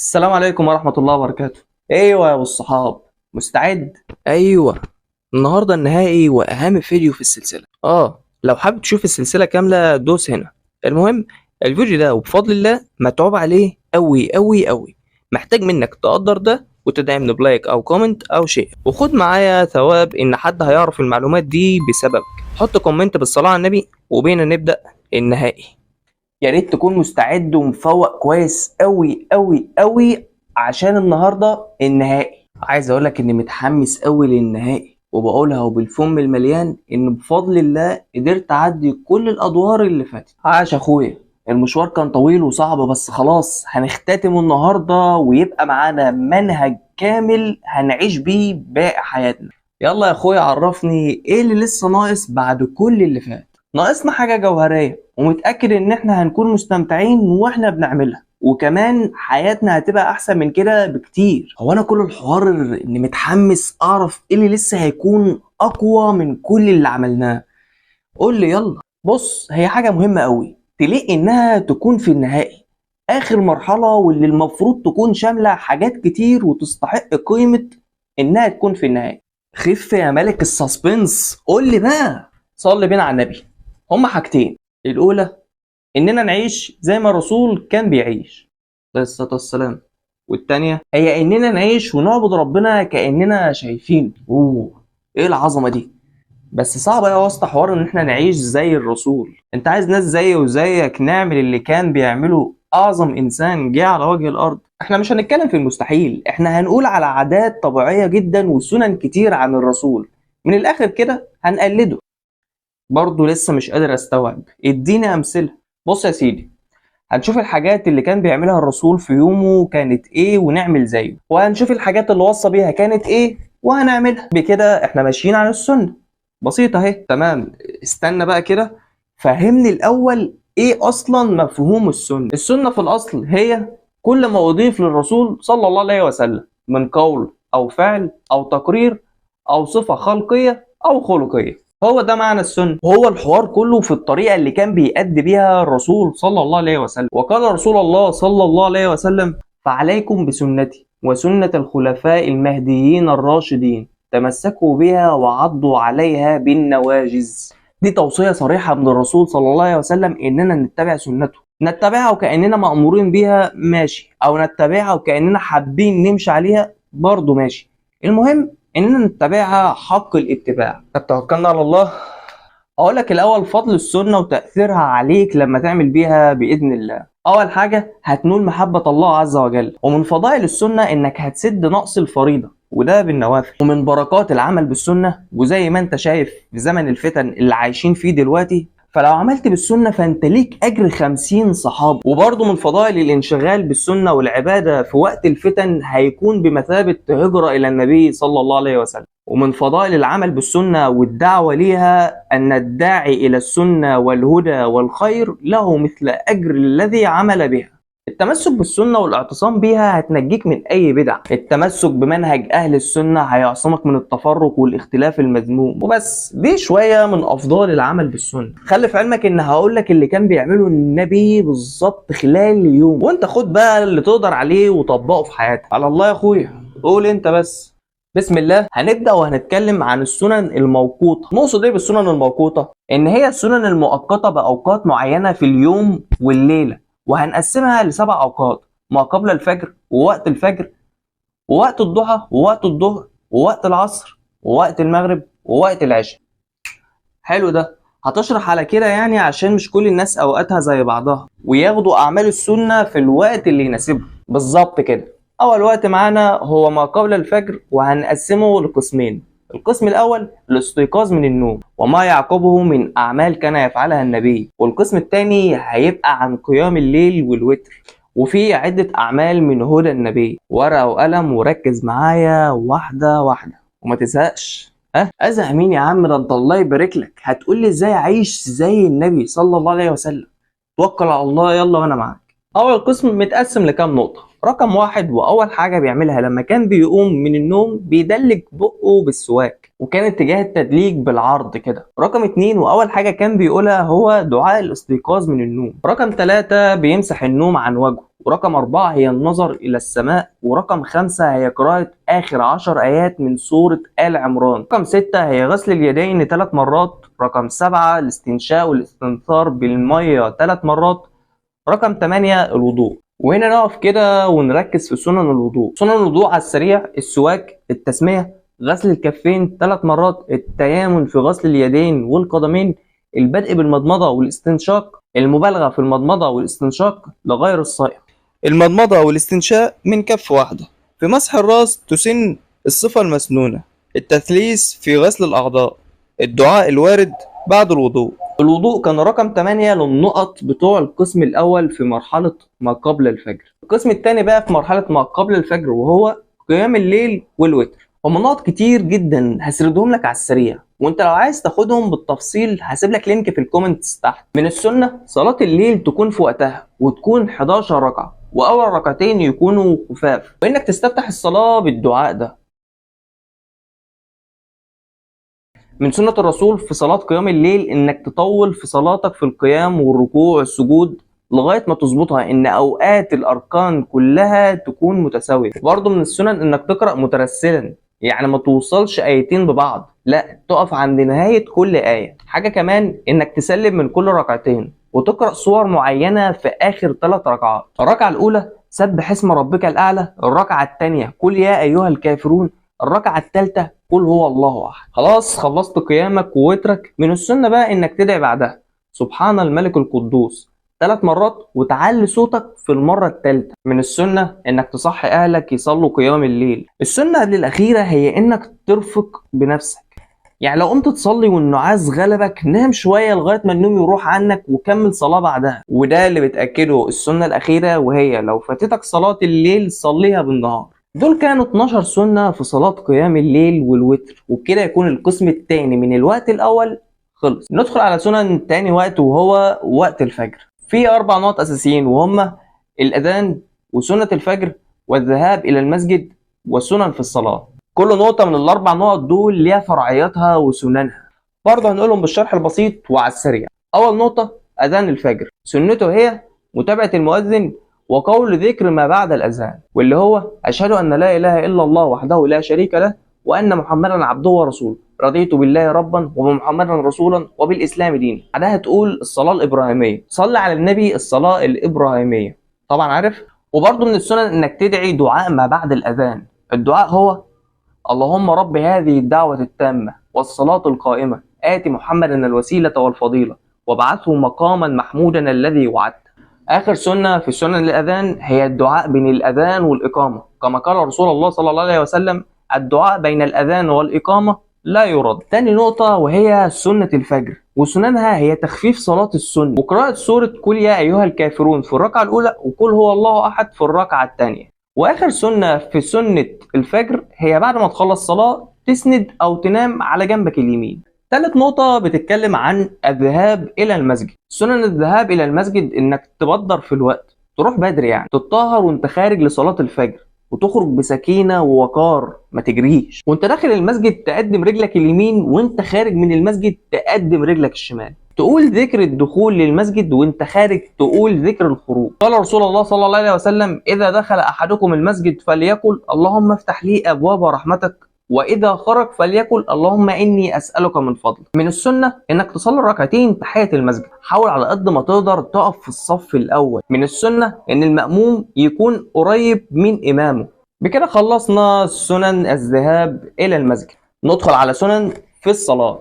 السلام عليكم ورحمة الله وبركاته. ايوه يا ابو الصحاب، مستعد؟ ايوه. النهارده النهائي واهم فيديو في السلسله. لو حابب تشوف السلسله كامله دوس هنا. المهم، الفيديو ده وبفضل الله متعوب عليه قوي قوي قوي. محتاج منك تقدر ده وتدعمني بلايك او كومنت او شيء، وخد معايا ثواب ان حد هيعرف المعلومات دي بسببك. حط كومنت بالصلاه على النبي وبينا نبدا النهائي. يا ريت تكون مستعد ومفوق كويس قوي قوي قوي عشان النهارده النهائي. عايز اقولك اني متحمس قوي للنهائي، وبقولها وبالفم المليان ان بفضل الله قدرت اعدي كل الادوار اللي فاتت. عاش اخويا، المشوار كان طويل وصعب بس خلاص هنختتمه النهارده ويبقى معانا منهج كامل هنعيش بيه باقي حياتنا. يلا يا اخويا عرفني ايه اللي لسه ناقص بعد كل اللي فات. ناقصنا حاجة جوهرية ومتأكد ان احنا هنكون مستمتعين واحنا بنعملها، وكمان حياتنا هتبقى احسن من كده بكتير. هو انا كل الحوار اني متحمس اعرف ايه اللي لسه هيكون اقوى من كل اللي عملناه. قول لي يلا. بص، هي حاجة مهمة قوي تليق انها تكون في النهائي، اخر مرحلة واللي المفروض تكون شاملة حاجات كتير وتستحق قيمة انها تكون في النهائي. خف يا ملك السسبنس، قول لي بقى. صلي بينا على النبي. هما حاجتين، الأولى إننا نعيش زي ما الرسول كان بيعيش عليه الصلاة والسلام، والتانية هي إننا نعيش ونعبد ربنا كأننا شايفينه. إيه العظمة دي؟ بس صعب أوي يا اسطى حوار إن إحنا نعيش زي الرسول. أنت عايز ناس زي وزيك نعمل اللي كان بيعمله أعظم إنسان جه على وجه الأرض؟ إحنا مش هنتكلم في المستحيل، إحنا هنقول على عادات طبيعية جدا وسنن كتير عن الرسول، من الآخر كده هنقلده. برضه لسه مش قادر استوعب، اديني امثله. بص يا سيدي، هنشوف الحاجات اللي كان بيعملها الرسول في يومه كانت ايه ونعمل زيه، وهنشوف الحاجات اللي وصى بيها كانت ايه وهنعملها. بكده احنا ماشيين على السنه. بسيطه اهي، تمام. استنى بقى كده، فهمني الاول ايه اصلا مفهوم السنه. السنه في الاصل هي كل ما اضيف للرسول صلى الله عليه وسلم من قول او فعل او تقرير او صفه خلقيه او خلقيه. هو ده معنى السنة، وهو الحوار كله في الطريقة اللي كان بيأدي بيها الرسول صلى الله عليه وسلم. وقال رسول الله صلى الله عليه وسلم: فعليكم بسنتي وسنة الخلفاء المهديين الراشدين، تمسكوا بها وعضوا عليها بالنواجذ. دي توصية صريحة من الرسول صلى الله عليه وسلم إننا نتبع سنته، نتبعها وكأننا مأمورين بيها ماشي، أو نتبعها وكأننا حابين نمشي عليها برضه ماشي. المهم اننا نتبعها حق الاتباع. طب توكلنا على الله. اقول لك الاول فضل السنه وتاثيرها عليك لما تعمل بيها باذن الله. اول حاجه هتنول محبه الله عز وجل، ومن فضائل السنه انك هتسد نقص الفريضه وده بالنوافل، ومن بركات العمل بالسنه وزي ما انت شايف في زمن الفتن اللي عايشين فيه دلوقتي، فلو عملت بالسنة فانت ليك اجر 50 صحابة. وبرضه من فضائل الانشغال بالسنة والعبادة في وقت الفتن هيكون بمثابة هجرة الى النبي صلى الله عليه وسلم. ومن فضائل العمل بالسنة والدعوة ليها ان الداعي الى السنة والهدى والخير له مثل اجر الذي عمل بها. التمسك بالسنة والاعتصام بيها هتنجيك من أي بدع. التمسك بمنهج أهل السنة هيعصمك من التفرق والاختلاف المذموم. وبس دي شوية من أفضال العمل بالسنة. خلي في علمك إن هقولك اللي كان بيعمله النبي بالظبط خلال اليوم، وأنت خد بقى اللي تقدر عليه وطبقه في حياتك. على الله يا أخويا، قول أنت بس. بسم الله. هنبدأ وهنتكلم عن السنن الموقوتة. نقصد ايه بالسنن الموقوتة؟ ان هي السنن المؤقتة بأوقات معينة في اليوم والليلة، وهنقسمها لسبع أوقات: ما قبل الفجر، ووقت الفجر، ووقت الضحى، ووقت الظهر، ووقت العصر، ووقت المغرب، ووقت العشاء. حلو ده. هتشرح على كده يعني عشان مش كل الناس أوقاتها زي بعضها وياخدوا أعمال السنة في الوقت اللي يناسبهم. بالظبط كده. أول وقت معانا هو ما قبل الفجر، وهنقسمه لقسمين. القسم الأول الاستيقاظ من النوم وما يعقبه من أعمال كان يفعلها النبي، والقسم الثاني هيبقى عن قيام الليل والوتر، وفي عدة أعمال من هدى النبي. ورقة وقلم وركز معايا واحدة واحدة وما تزهقش. أزهق مين يا عم؟ ده أنت الله يبارك لك هتقول لي إزاي أعيش زي النبي صلى الله عليه وسلم. توكل على الله يلا وأنا معاك. أول قسم متقسم لكام نقطة. رقم واحد، واول حاجه بيعملها لما كان بيقوم من النوم بيدلك بقه بالسواك، وكان اتجاه التدليك بالعرض كده. رقم اتنين، واول حاجه كان بيقولها هو دعاء الاستيقاظ من النوم. رقم تلاتة بيمسح النوم عن وجهه. ورقم أربعة هي النظر إلى السماء. ورقم خمسة هي قراءة آخر 10 آيات من سورة آل عمران. رقم ستة هي غسل اليدين 3 مرات. رقم سبعة الاستنشاق والاستنثار بالمية 3 مرات. رقم 8 الوضوء. وهنا نقف كده ونركز في سنن الوضوء. سنن الوضوء على السريع: السواك، التسمية، غسل الكفين 3 مرات، التيامن في غسل اليدين والقدمين، البدء بالمضمضة والاستنشاق، المبالغة في المضمضة والاستنشاق لغير الصائم. المضمضة والاستنشاق من كف واحدة. في مسح الراس تسن الصفة المسنونة. التثليث في غسل الأعضاء. الدعاء الوارد بعد الوضوء. الوضوء كان رقم 8 للنقط بتوع القسم الأول في مرحلة ما قبل الفجر. القسم الثاني بقى في مرحلة ما قبل الفجر، وهو قيام الليل والوتر. هم نقط كتير جدا هسردهم لك على السريع، وانت لو عايز تاخدهم بالتفصيل هسيب لك لينك في الكومنتس تحت. من السنة صلاة الليل تكون في وقتها وتكون 11 ركعة، وأول ركعتين يكونوا خفاف، وإنك تستفتح الصلاة بالدعاء ده. من سنة الرسول في صلاة قيام الليل إنك تطول في صلاتك في القيام والركوع والسجود لغاية ما تظبطها، إن أوقات الأركان كلها تكون متساوية. برضه من السنن إنك تقرأ مترسلا، يعني ما توصلش آيتين ببعض، لا تقف عند نهاية كل آية. حاجة كمان إنك تسلم من كل ركعتين وتقرأ صور معينة في آخر 3 ركعات. الركعة الأولى سبح اسم ربك الأعلى، الركعة الثانية قل يا أيها الكافرون، الركعة الثالثة قل هو الله أحد. خلاص خلصت قيامك ووترك. من السنة بقى إنك تدعي بعدها سبحان الملك القدوس 3 مرات وتعلي صوتك في المرة الثالثة. من السنة إنك تصحي أهلك يصلوا قيام الليل. السنة قبل الأخيرة هي إنك ترفق بنفسك، يعني لو قمت تصلي والنعاس غلبك نام شوية لغاية ما النوم يروح عنك وكمل صلاة بعدها، وده اللي بتأكده السنة الأخيرة، وهي لو فاتتك صلاة الليل صليها بالنهار. دول كانوا 12 سنة في صلاة قيام الليل والوتر، وبكده يكون القسم الثاني من الوقت الأول خلص. ندخل على سنن تاني وقت، وهو وقت الفجر. في 4 نقط أساسيين، وهم الأذان وسنة الفجر والذهاب إلى المسجد والسنن في الصلاة. كل نقطة من ال4 نقط دول ليها فرعياتها وسننها، برضه هنقولهم بالشرح البسيط وعلى السريع. أول نقطة أذان الفجر، سنته هي متابعة المؤذن وقول ذكر ما بعد الأذان، واللي هو أشهد أن لا إله إلا الله وحده لا شريك له وأن محمدا عبده ورسوله، رضيت بالله ربا وبمحمدا رسولا وبالإسلام دينا. بعدها تقول الصلاة الإبراهيمية، صلي على النبي الصلاة الإبراهيمية، طبعا عارف. وبرضه من السنن إنك تدعي دعاء ما بعد الأذان. الدعاء هو اللهم رب هذه الدعوة التامة والصلاة القائمة آت محمدا الوسيلة والفضيلة وابعثه مقاما محمودا الذي وعدته. آخر سنة في سنن الأذان هي الدعاء بين الأذان والإقامة، كما قال رسول الله صلى الله عليه وسلم الدعاء بين الأذان والإقامة لا يرد. تاني نقطة وهي سنة الفجر، وسننها هي تخفيف صلاة السنة وقراءة سورة قل يا أيها الكافرون في الركعة الأولى وقل هو الله أحد في الركعة الثانية. وآخر سنة في سنة الفجر هي بعد ما تخلص صلاة تسند أو تنام على جنبك اليمين. ثالث نقطة بتتكلم عن الذهاب إلى المسجد. سنن الذهاب إلى المسجد إنك تبدر في الوقت، تروح بدري، يعني تتطهر وانت خارج لصلاة الفجر وتخرج بسكينة ووقار، ما تجريش. وانت داخل المسجد تقدم رجلك اليمين، وانت خارج من المسجد تقدم رجلك الشمال. تقول ذكر الدخول للمسجد وانت خارج تقول ذكر الخروج. قال رسول الله صلى الله عليه وسلم إذا دخل أحدكم المسجد فليقل اللهم افتح لي أبواب رحمتك، وإذا خرج فليقل اللهم إني أسألك من فضلك. من السنة إنك تصلي ركعتين تحية المسجد، حاول على قد ما تقدر تقف في الصف الأول. من السنة إن المأموم يكون قريب من إمامه. بكده خلصنا سنن الذهاب إلى المسجد. ندخل على سنن في الصلاة.